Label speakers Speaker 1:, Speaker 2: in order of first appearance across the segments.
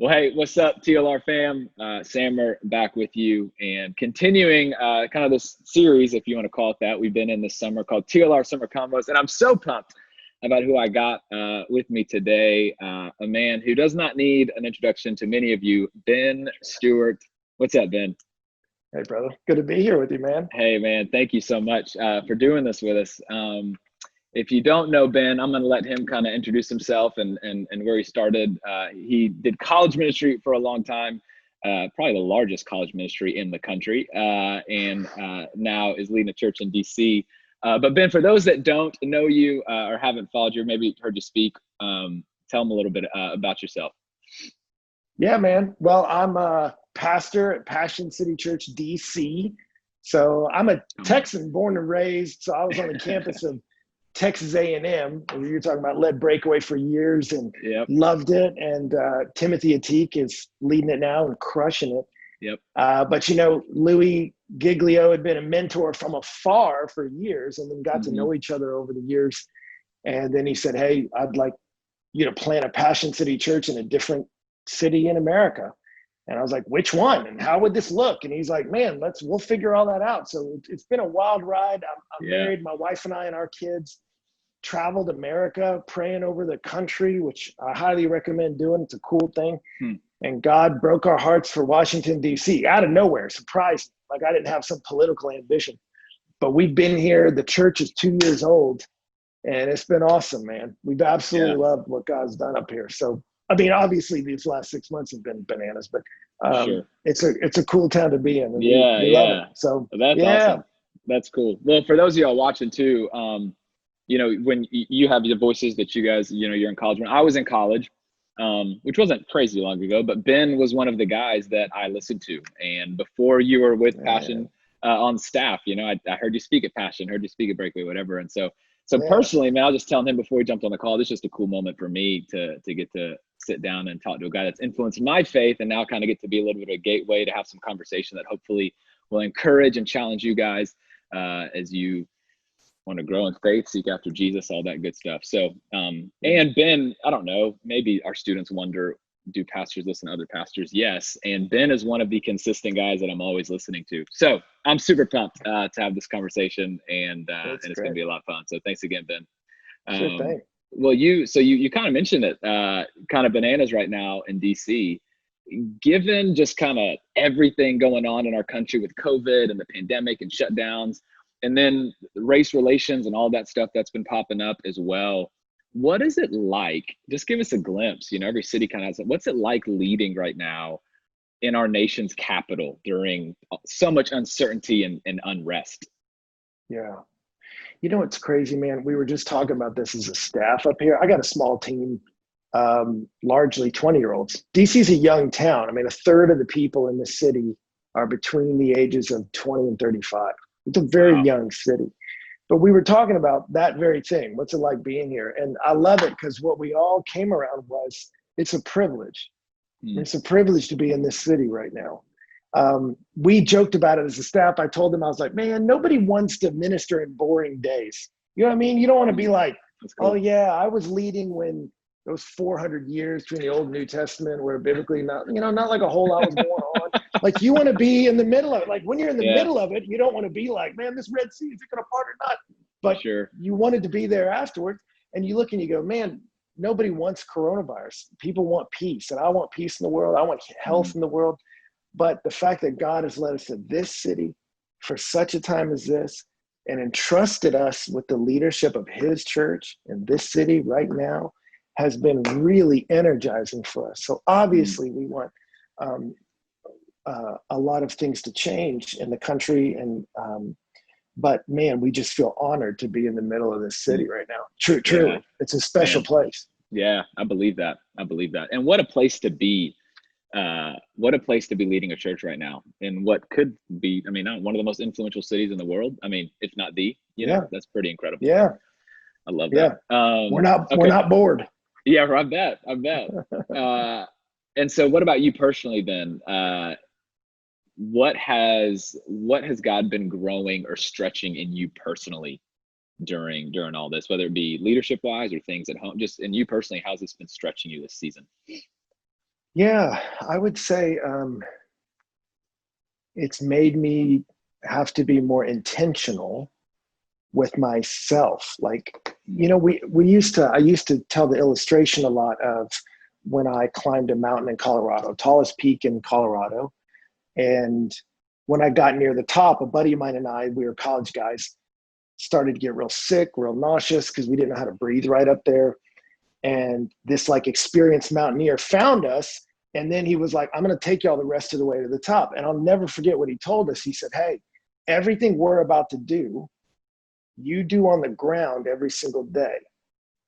Speaker 1: Well, hey, what's up, TLR fam? Sammer back with you and continuing kind of this series, if you want to call it that. We've been in this summer called TLR Summer Convos, and I'm so pumped about who I got with me today. A man who does not need an introduction to many of you, Ben Stuart. What's up, Ben?
Speaker 2: Hey, brother. Good to be here with you, man.
Speaker 1: Hey, man. Thank you so much for doing this with us. If you don't know Ben, I'm going to let him kind of introduce himself and where he started. He did college ministry for a long time, probably the largest college ministry in the country, and now is leading a church in D.C. But Ben, for those that don't know you or haven't followed you, or maybe heard you speak, tell them a little bit about yourself.
Speaker 2: Yeah, man. Well, I'm a pastor at Passion City Church D.C. So I'm a Texan born and raised. So I was on the campus of Texas A&M. You're talking about led Breakaway for years and loved it. And Timothy Atik is leading it now and crushing it.
Speaker 1: Yep.
Speaker 2: But Louis Giglio had been a mentor from afar for years, and then got to know each other over the years. And then he said, "Hey, I'd like you to plant a Passion City Church in a different city in America." And I was like, "Which one? And how would this look?" And he's like, "Man, we'll figure all that out." So it's been a wild ride. I'm married. My wife and I and our kids traveled America, praying over the country, which I highly recommend doing. It's a cool thing. And God broke our hearts for Washington, D.C. out of nowhere, surprised. Like, I didn't have some political ambition, but we've been here. The church is 2 years old, and it's been awesome, man. We've absolutely loved what God's done up here. So, I mean, obviously these last 6 months have been bananas, but it's a cool town to be in. We love it. So
Speaker 1: that's awesome. That's cool. Well, for those of y'all watching too, when you have the voices that you guys, you're in college. When I was in college, which wasn't crazy long ago, but Ben was one of the guys that I listened to. And before you were with Passion on staff, I heard you speak at Passion, heard you speak at Breakaway, whatever. And so personally, man, I was just telling him before we jumped on the call, this is just a cool moment for me to get to sit down and talk to a guy that's influenced my faith, and now kind of get to be a little bit of a gateway to have some conversation that hopefully will encourage and challenge you guys as you want to grow in faith, seek after Jesus, all that good stuff. So, and Ben, I don't know, maybe our students wonder, do pastors listen to other pastors? Yes. And Ben is one of the consistent guys that I'm always listening to. So I'm super pumped to have this conversation, and it's going to be a lot of fun. So thanks again, Ben.
Speaker 2: Sure thing.
Speaker 1: Well, you kind of mentioned it, kind of bananas right now in DC. Given just kind of everything going on in our country with COVID and the pandemic and shutdowns, and then race relations and all that stuff that's been popping up as well. What is it like? Just give us a glimpse. Every city kind of has it. What's it like leading right now in our nation's capital during so much uncertainty and unrest?
Speaker 2: Yeah. It's crazy, man. We were just talking about this as a staff up here. I got a small team, largely 20-year-olds. DC's a young town. I mean, a third of the people in the city are between the ages of 20 and 35. It's a very young city. But we were talking about that very thing. What's it like being here? And I love it because what we all came around was, it's a privilege. It's a privilege to be in this city right now. We joked about it as a staff. I told them, I was like, man, nobody wants to minister in boring days. You know what I mean? You don't want to be like, oh yeah, I was leading when those 400 years between the Old and New Testament were biblically not like a whole lot was going on. Like, you want to be in the middle of it. Like, when you're in the middle of it, you don't want to be like, man, this Red Sea, is it going to part or not? But you wanted to be there afterwards, and you look and you go, man, nobody wants coronavirus. People want peace, and I want peace in the world. I want health in the world. But the fact that God has led us to this city for such a time as this, and entrusted us with the leadership of his church in this city right now, has been really energizing for us. So obviously we want a lot of things to change in the country, and but man, we just feel honored to be in the middle of this city right now. Truly, it's a special place.
Speaker 1: Yeah, I believe that. And what a place to be. What a place to be leading a church right now, in what could be, one of the most influential cities in the world. If not the, that's pretty incredible.
Speaker 2: Yeah,
Speaker 1: I love that.
Speaker 2: We're not bored.
Speaker 1: Yeah, I bet. And so what about you personally then? What has God been growing or stretching in you personally during all this, whether it be leadership wise or things at home? Just in you personally, how's this been stretching you this season?
Speaker 2: Yeah, I would say it's made me have to be more intentional with myself. Like, I used to tell the illustration a lot of when I climbed a mountain in Colorado, tallest peak in Colorado. And when I got near the top, a buddy of mine and I, we were college guys, started to get real sick, real nauseous because we didn't know how to breathe right up there. And this like experienced mountaineer found us. And then he was like, I'm going to take y'all the rest of the way to the top. And I'll never forget what he told us. He said, hey, everything we're about to do, you do on the ground every single day.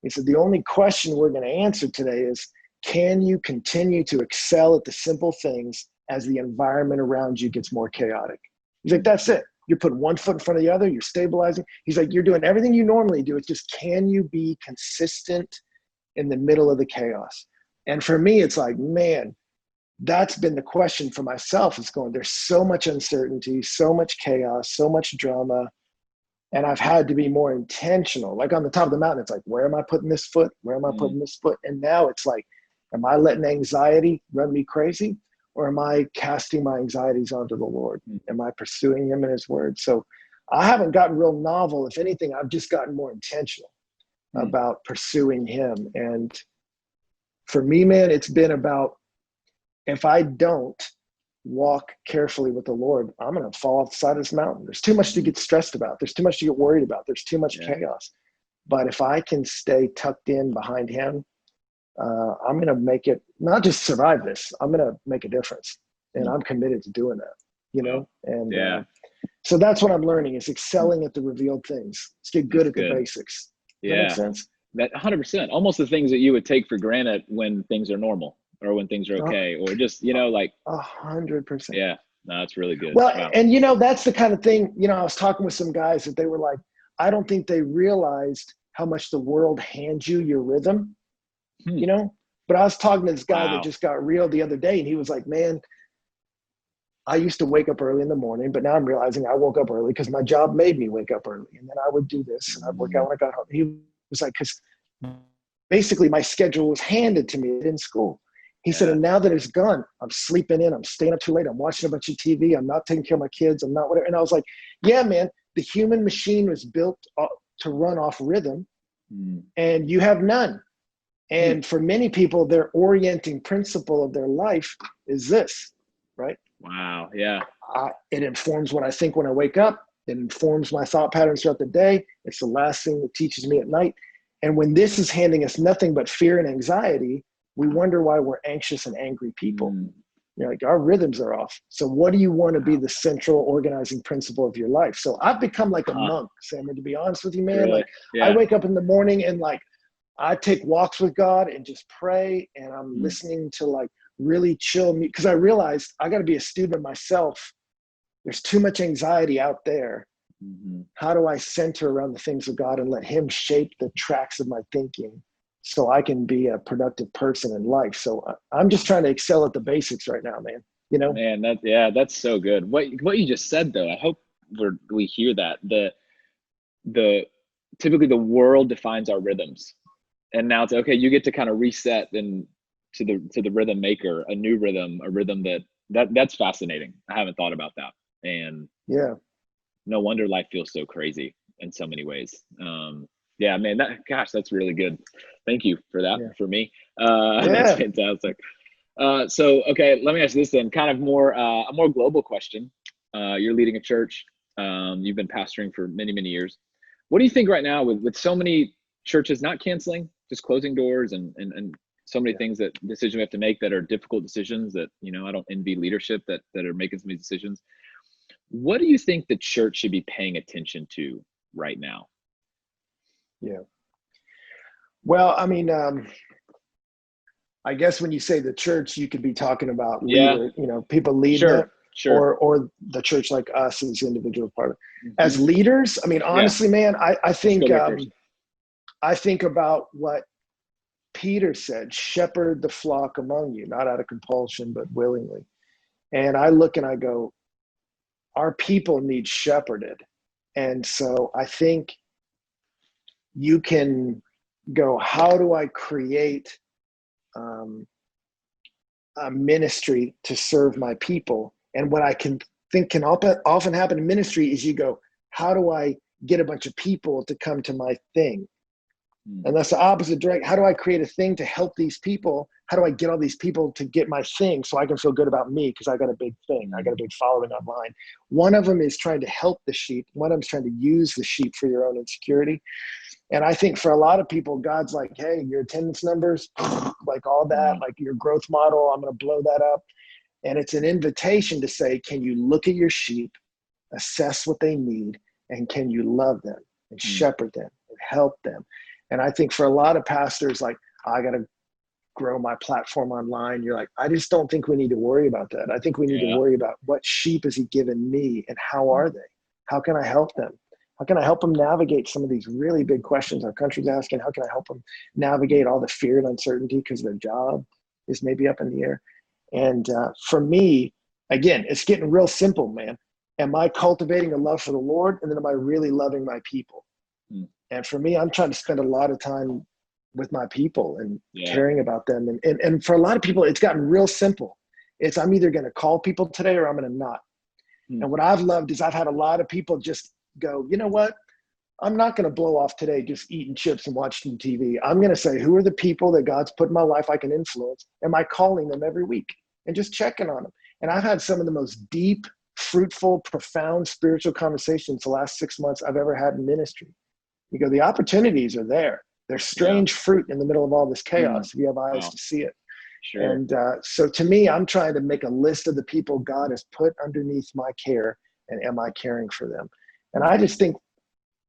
Speaker 2: He said, the only question we're going to answer today is, can you continue to excel at the simple things as the environment around you gets more chaotic? He's like, that's it. You're putting one foot in front of the other. You're stabilizing. He's like, you're doing everything you normally do. It's just, can you be consistent in the middle of the chaos? And for me, it's like, man, that's been the question for myself. It's going, there's so much uncertainty, so much chaos, so much drama. And I've had to be more intentional. Like on the top of the mountain, it's like, where am I putting this foot? Where am I putting this foot? And now it's like, am I letting anxiety run me crazy? Or am I casting my anxieties onto the Lord? Am I pursuing him in his word? So I haven't gotten real novel. If anything, I've just gotten more intentional about pursuing him. And for me, man, it's been about, if I don't walk carefully with the Lord, I'm going to fall off the side of this mountain. There's too much to get stressed about. There's too much to get worried about. There's too much chaos. But if I can stay tucked in behind him, I'm going to make it, not just survive this, I'm going to make a difference. And I'm committed to doing that, And so that's what I'm learning, is excelling at the revealed things. Let's get good at the basics. Does that make sense?
Speaker 1: That 100%, almost the things that you would take for granted when things are normal or when things are okay, or just, like
Speaker 2: 100%.
Speaker 1: Yeah, no, that's really good.
Speaker 2: Well, wow. And that's the kind of thing, I was talking with some guys that they were like, I don't think they realized how much the world hands you your rhythm, but I was talking to this guy that just got real the other day, and he was like, man, I used to wake up early in the morning, but now I'm realizing I woke up early because my job made me wake up early. And then I would do this and I'd work out when I got home. He was like, because basically my schedule was handed to me in school. He said, and now that it's gone, I'm sleeping in, I'm staying up too late, I'm watching a bunch of TV, I'm not taking care of my kids, I'm not whatever. And I was like, yeah, man, the human machine was built to run off rhythm, and you have none. And for many people, their orienting principle of their life is this, right?
Speaker 1: Wow, yeah.
Speaker 2: It informs what I think when I wake up. It informs my thought patterns throughout the day. It's the last thing that teaches me at night. And when this is handing us nothing but fear and anxiety, we wonder why we're anxious and angry people. Like our rhythms are off. So what do you want to be the central organizing principle of your life? So I've become like a monk, Sam, to be honest with you, man.
Speaker 1: Really?
Speaker 2: Like I wake up in the morning and like I take walks with God and just pray, and I'm listening to like really chill me, because I realized I got to be a student of myself. There's too much anxiety out there. How do I center around the things of God and let him shape the tracks of my thinking so I can be a productive person in life? So I'm just trying to excel at the basics right now, man.
Speaker 1: Man, that's so good. What you just said though, I hope we hear that. The typically the world defines our rhythms, and now it's okay. You get to kind of reset and to the rhythm maker, a new rhythm, a rhythm that's fascinating. I haven't thought about that, and no wonder life feels so crazy in so many ways. Yeah, man, that's really good. Thank you for that. For me, that's fantastic. So, okay, let me ask you this then, kind of more a more global question. You're leading a church. You've been pastoring for many, many years. What do you think right now with so many churches not canceling, just closing doors and so many things, that decisions we have to make that are difficult decisions that, I don't envy leadership that are making some of these decisions. What do you think the church should be paying attention to right now?
Speaker 2: Yeah. Well, I mean, I guess when you say the church, you could be talking about leader, people leading it, or the church like us as individual part of it. As leaders, I mean, honestly, man, I think I think about what Peter said: shepherd the flock among you, not out of compulsion, but willingly. And I look and I go, our people need shepherded. And so I think you can go, how do I create a ministry to serve my people. And what I can think can often happen in ministry is you go, how do I get a bunch of people to come to my thing? And that's the opposite direct. How do I create a thing to help these people? How do I get all these people to get my thing so I can feel good about me because I got a big thing. I got a big following online. One of them is trying to help the sheep. One of them is trying to use the sheep for your own insecurity. And I think for a lot of people, God's like, hey, your attendance numbers, like all that, like your growth model, I'm going to blow that up. And it's an invitation to say, can you look at your sheep, assess what they need, and can you love them and shepherd them and help them? And I think for a lot of pastors, like, I got to grow my platform online. You're like, I just don't think we need to worry about that. I think we need to worry about what sheep has he given me and how are they? How can I help them? How can I help them navigate some of these really big questions our country's asking? How can I help them navigate all the fear and uncertainty because their job is maybe up in the air? And for me, again, it's getting real simple, man. Am I cultivating a love for the Lord? And then am I really loving my people? And for me, I'm trying to spend a lot of time with my people and caring about them. And for a lot of people, it's gotten real simple. It's I'm either going to call people today or I'm going to not. And what I've loved is I've had a lot of people just go, you know what? I'm not going to blow off today just eating chips and watching TV. I'm going to say, who are the people that God's put in my life I can influence? Am I calling them every week and just checking on them? And I've had some of the most deep, fruitful, profound spiritual conversations the last 6 months I've ever had in ministry. You go, the opportunities are there. There's strange fruit in the middle of all this chaos if you have eyes to see it.
Speaker 1: Sure.
Speaker 2: And so to me, I'm trying to make a list of the people God has put underneath my care, and am I caring for them? And I just think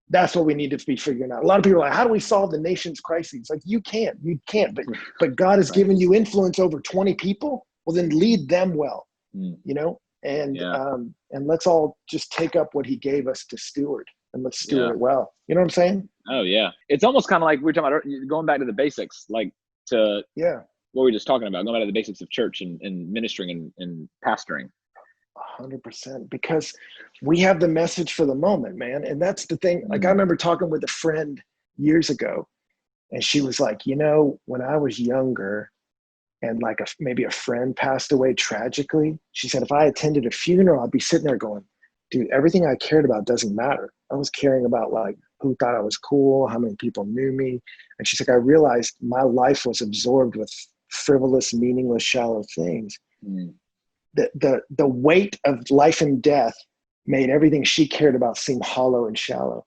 Speaker 2: that's what we need to be figuring out. A lot of people are like, how do we solve the nation's crises? Like, you can't, but God has given you influence over 20 people. Well, then lead them well, you know, and let's all just take up what he gave us to steward. And let's steward it well. You know what I'm saying?
Speaker 1: Oh, yeah. It's almost kind of like we're talking about going back to the basics, like to what we were just talking about, going back to the basics of church and ministering and pastoring.
Speaker 2: 100%. Because we have the message for the moment, man. And that's the thing. Like, I remember talking with a friend years ago, and she was like, you know, when I was younger and like maybe a friend passed away tragically, she said, if I attended a funeral, I'd be sitting there going, dude, everything I cared about doesn't matter. I was caring about like who thought I was cool, how many people knew me. And she's like, I realized my life was absorbed with frivolous, meaningless, shallow things. The weight of life and death made everything she cared about seem hollow and shallow.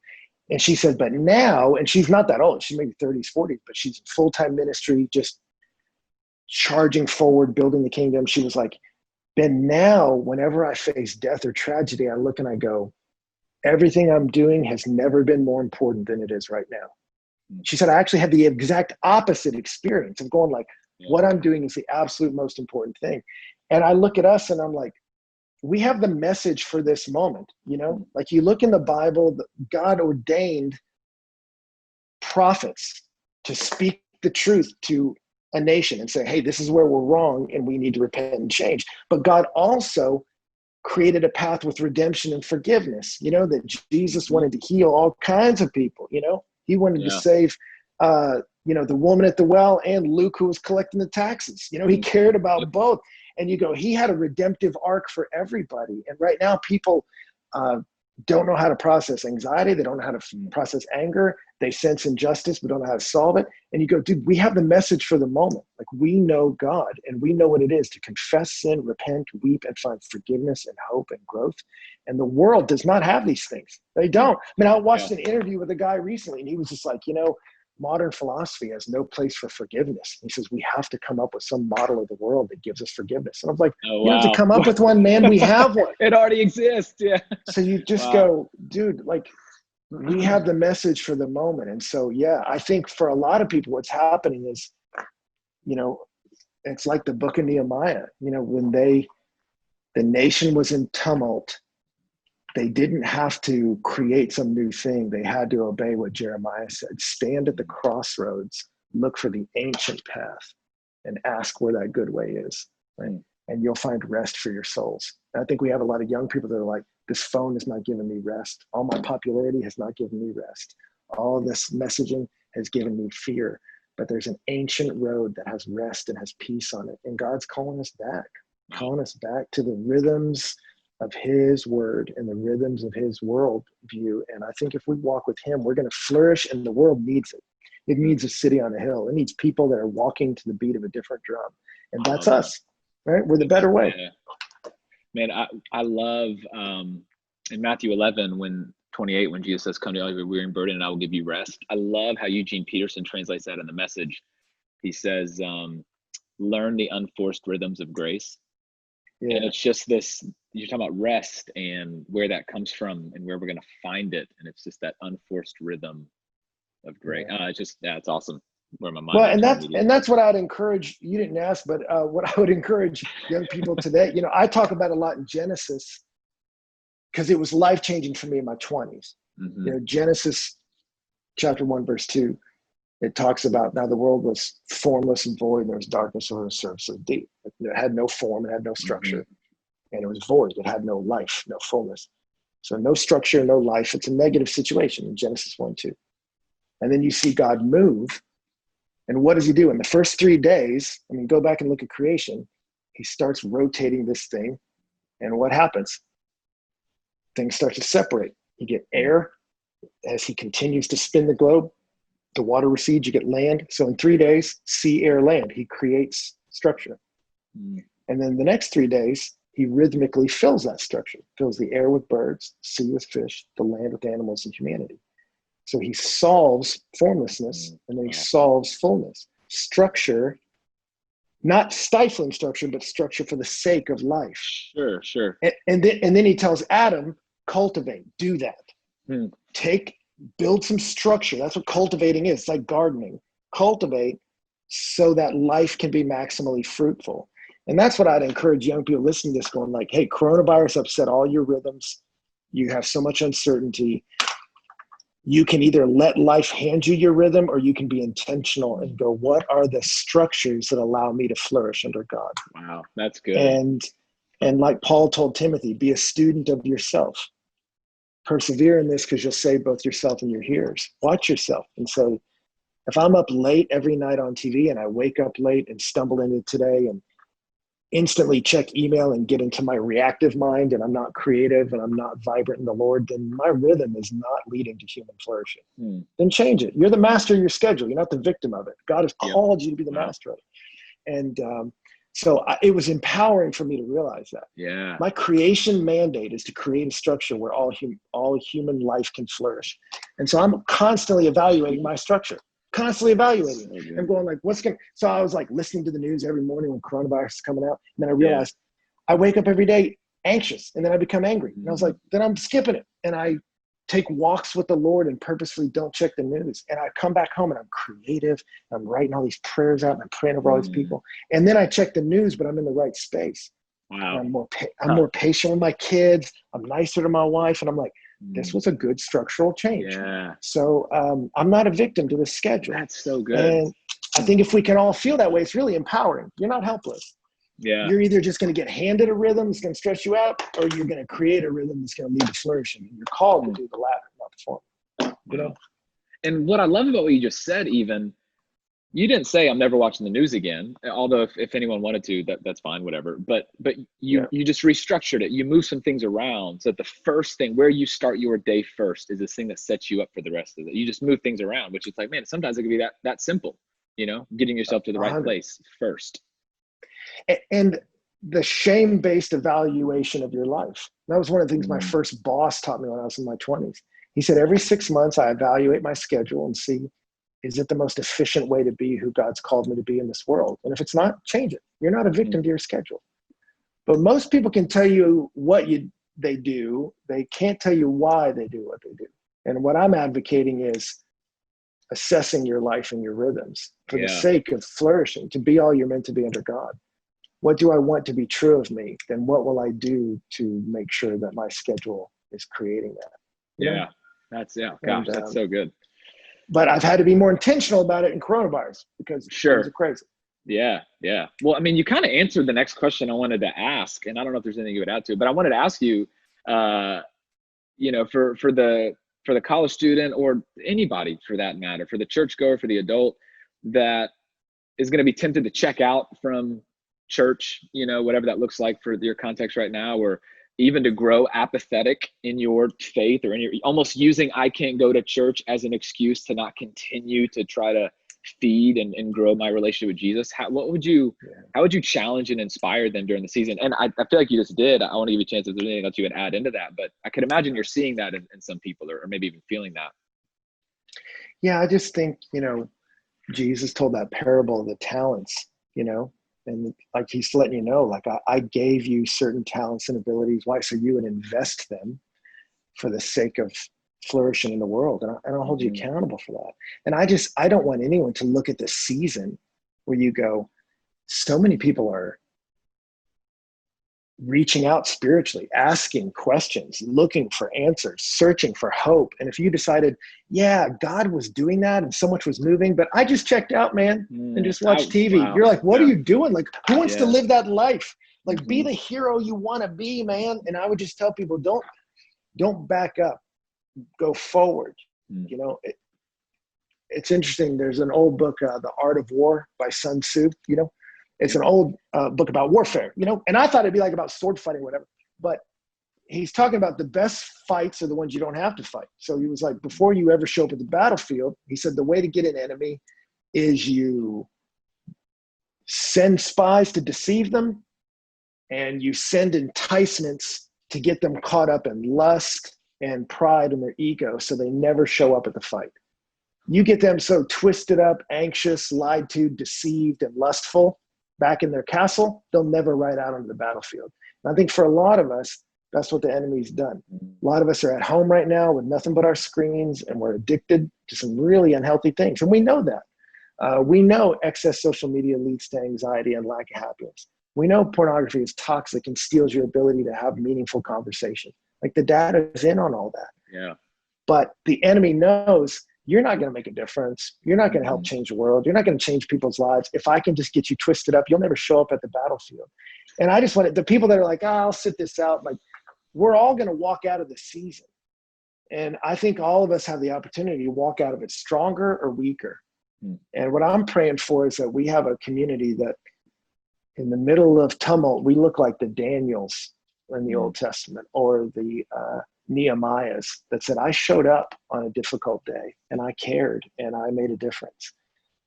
Speaker 2: And she said, but now, and she's not that old, she's maybe 30s, 40s, but she's in full-time ministry, just charging forward, building the kingdom. She was like, Ben, now, whenever I face death or tragedy, I look and I go, everything I'm doing has never been more important than it is right now. She said, I actually had the exact opposite experience of going like, what I'm doing is the absolute most important thing. And I look at us and I'm like, we have the message for this moment, you know, like you look in the Bible, God ordained prophets to speak the truth to a nation and say, hey, this is where we're wrong and we need to repent and change. But God also created a path with redemption and forgiveness, you know, that Jesus wanted to heal all kinds of people, you know, he wanted to save, you know, the woman at the well and Luke who was collecting the taxes, you know, he cared about both. And you go, he had a redemptive arc for everybody. And right now people don't know how to process anxiety. They don't know how to process anger. They sense injustice, but don't know how to solve it. And you go, dude, we have the message for the moment. Like, we know God and we know what it is to confess sin, repent, weep, and find forgiveness and hope and growth. And the world does not have these things. They don't. I mean, I watched an interview with a guy recently and he was just like, you know, modern philosophy has no place for forgiveness. He says, we have to come up with some model of the world that gives us forgiveness. And I was like, you don't have to come up with one, man. We have one.
Speaker 1: It already exists. Yeah.
Speaker 2: So you just go, dude, like, we have the message for the moment. And so, yeah, I think for a lot of people, what's happening is, you know, it's like the book of Nehemiah, you know, when the nation was in tumult, they didn't have to create some new thing. They had to obey what Jeremiah said. Stand at the crossroads, look for the ancient path, and ask where that good way is, right? And you'll find rest for your souls. And I think we have a lot of young people that are like, this phone is not giving me rest. All my popularity has not given me rest. All this messaging has given me fear. but there's an ancient road that has rest and has peace on it. And God's calling us back to the rhythms of his word and the rhythms of his world view. And I think if we walk with him, we're going to flourish, and the world needs it. It needs a city on a hill. It needs people that are walking to the beat of a different drum. And that's us, right? We're the better way.
Speaker 1: Yeah. Man, I love in Matthew 11:28, when Jesus says, "Come to all you weary and burdened, and I will give you rest." I love how Eugene Peterson translates that in the Message. He says, learn the unforced rhythms of grace. Yeah. And it's just this, you're talking about rest and where that comes from and where we're going to find it. And it's just that unforced rhythm of grace. Yeah. It's awesome. Where my mind.
Speaker 2: Well, and that's what I'd encourage. You didn't ask, but what I would encourage young people today, I talk about a lot in Genesis because it was life-changing for me in my 20s. Mm-hmm. Genesis chapter 1, verse 2, it talks about, now the world was formless and void, and there was darkness over the surface of the deep. It had no form, it had no structure, mm-hmm. and it was void. It had no life, no fullness. So no structure, no life. It's a negative situation in Genesis 1:2. And then you see God move. And what does he do? In the first 3 days, go back and look at creation. He starts rotating this thing. And what happens? Things start to separate. You get air as he continues to spin the globe. The water recedes, you get land. So in 3 days, sea, air, land. He creates structure. Mm. And then the next 3 days, he rhythmically fills that structure, fills the air with birds, sea with fish, the land with animals and humanity. So he solves formlessness, and then he solves fullness. Structure, not stifling structure, but structure for the sake of life.
Speaker 1: Sure.
Speaker 2: And then he tells Adam, cultivate, do that. Build some structure. That's what cultivating is. It's like gardening. Cultivate so that life can be maximally fruitful. And that's what I'd encourage young people listening to this, going like, hey, coronavirus upset all your rhythms. You have so much uncertainty. You can either let life hand you your rhythm, or you can be intentional and go, what are the structures that allow me to flourish under God?
Speaker 1: Wow, that's good.
Speaker 2: And like Paul told Timothy, be a student of yourself. Persevere in this, because you'll save both yourself and your hearers. Watch yourself. And so if I'm up late every night on TV, and I wake up late and stumble into today and instantly check email and get into my reactive mind, and I'm not creative and I'm not vibrant in the Lord, then my rhythm is not leading to human flourishing. Then change it. You're the master of your schedule. You're not the victim of it. God has called you to be the master of it. And so it was empowering for me to realize that.
Speaker 1: Yeah.
Speaker 2: My creation mandate is to create a structure where all human life can flourish. And so I'm constantly evaluating my structure. Constantly evaluating. I'm going like, so I was like listening to the news every morning when coronavirus is coming out. And then I realized I wake up every day anxious, and then I become angry. And I was like, then I'm skipping it. And I take walks with the Lord and purposefully don't check the news. And I come back home and I'm creative. I'm writing all these prayers out and I'm praying over all these people. And then I check the news, but I'm in the right space.
Speaker 1: Wow.
Speaker 2: I'm more patient with my kids. I'm nicer to my wife. And I'm like, this was a good structural change.
Speaker 1: Yeah.
Speaker 2: So I'm not a victim to the schedule.
Speaker 1: That's so good.
Speaker 2: And I think if we can all feel that way, it's really empowering. You're not helpless.
Speaker 1: Yeah.
Speaker 2: You're either just going to get handed a rhythm that's going to stress you out, or you're going to create a rhythm that's going to lead to flourishing. And you're called to do the latter, not the former. You know?
Speaker 1: And what I love about what you just said, even, you didn't say I'm never watching the news again. Although if anyone wanted to, that's fine, whatever. But you just restructured it. You move some things around so that the first thing, where you start your day first, is this thing that sets you up for the rest of it. You just move things around, which is like, man, sometimes it can be that simple, getting yourself to the right place first.
Speaker 2: And the shame-based evaluation of your life. That was one of the things my first boss taught me when I was in my 20s. He said, every 6 months, I evaluate my schedule and see, is it the most efficient way to be who God's called me to be in this world? And if it's not, change it. You're not a victim to your schedule. But most people can tell you what they do. They can't tell you why they do what they do. And what I'm advocating is assessing your life and your rhythms for the sake of flourishing, to be all you're meant to be under God. What do I want to be true of me? Then what will I do to make sure that my schedule is creating that?
Speaker 1: That's so good.
Speaker 2: But I've had to be more intentional about it in coronavirus, because things are crazy.
Speaker 1: Yeah. Well, I mean, you kind of answered the next question I wanted to ask, and I don't know if there's anything you would add to it, but I wanted to ask you, for the college student, or anybody for that matter, for the churchgoer, for the adult, that is going to be tempted to check out from church, you know, whatever that looks like for your context right now, or even to grow apathetic in your faith, or in your almost using I can't go to church as an excuse to not continue to try to feed and grow my relationship with Jesus? How would you challenge and inspire them during the season? And I feel like you just did. I want to give you a chance if there's anything else you would add into that, but I could imagine you're seeing that in some people, or maybe even feeling that.
Speaker 2: Yeah, I just think, you know, Jesus told that parable of the talents, you know, and like he's letting you know, like I gave you certain talents and abilities. Why? So you would invest them for the sake of flourishing in the world. And I'll hold you accountable for that. And I don't want anyone to look at this season where you go, so many people are reaching out spiritually, asking questions, looking for answers, searching for hope. And if you decided, yeah, God was doing that and so much was moving, but I just checked out, man, and just watched TV. Wow. You're like, what are you doing? Like, who wants to live that life? Like, be the hero you want to be, man. And I would just tell people, don't back up, go forward. You know, it's interesting. There's an old book, The Art of War by Sun Tzu, you know. It's an old book about warfare, you know, and I thought it'd be like about sword fighting, whatever. But he's talking about the best fights are the ones you don't have to fight. So he was like, before you ever show up at the battlefield, he said, the way to get an enemy is you send spies to deceive them, and you send enticements to get them caught up in lust and pride in their ego, so they never show up at the fight. You get them so twisted up, anxious, lied to, deceived, and lustful back in their castle, they'll never ride out onto the battlefield. And I think for a lot of us, that's what the enemy's done. A lot of us are at home right now with nothing but our screens, and we're addicted to some really unhealthy things. And we know that. We know excess social media leads to anxiety and lack of happiness. We know pornography is toxic and steals your ability to have meaningful conversation. Like, the data is in on all that.
Speaker 1: Yeah.
Speaker 2: But the enemy knows you're not going to make a difference. You're not going to help change the world. You're not going to change people's lives. If I can just get you twisted up, you'll never show up at the battlefield. And I just want the people that are like, I'll sit this out. Like, we're all going to walk out of the season. And I think all of us have the opportunity to walk out of it stronger or weaker. And what I'm praying for is that we have a community that in the middle of tumult, we look like the Daniels in the Old Testament, or the Nehemiahs that said, I showed up on a difficult day and I cared and I made a difference.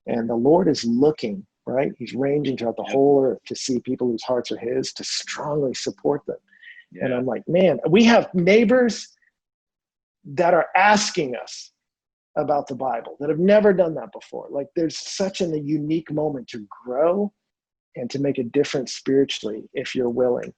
Speaker 2: And the Lord is looking, right? He's ranging throughout the whole earth to see people whose hearts are his, to strongly support them. Yeah. And I'm like, man, we have neighbors that are asking us about the Bible that have never done that before. Like, there's such a unique moment to grow and to make a difference spiritually if you're willing.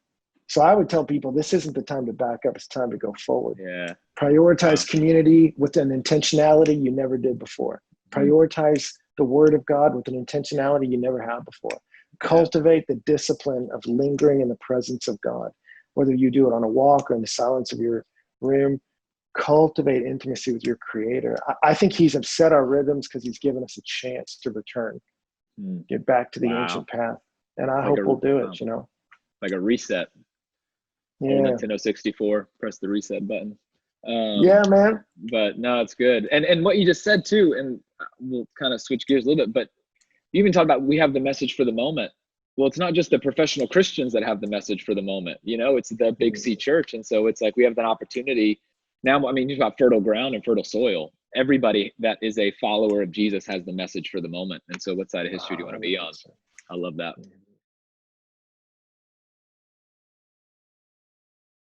Speaker 2: So I would tell people, this isn't the time to back up. It's time to go forward.
Speaker 1: Yeah.
Speaker 2: Prioritize community with an intentionality you never did before. Prioritize the word of God with an intentionality you never had before. Cultivate the discipline of lingering in the presence of God, whether you do it on a walk or in the silence of your room. Cultivate intimacy with your Creator. I think he's upset our rhythms because he's given us a chance to return, get back to the ancient path. And I hope we'll do it, you know. Like
Speaker 1: a reset.
Speaker 2: Yeah.
Speaker 1: Nintendo 64, press the reset button.
Speaker 2: Yeah, man.
Speaker 1: But no, it's good. And what you just said too, and we'll kind of switch gears a little bit, but you even talk about, we have the message for the moment. Well, it's not just the professional Christians that have the message for the moment, you know, it's the Big C church. And so it's like, we have that opportunity now. I mean, you've got fertile ground and fertile soil. Everybody that is a follower of Jesus has the message for the moment. And so what side of history do you want to be on? I love that.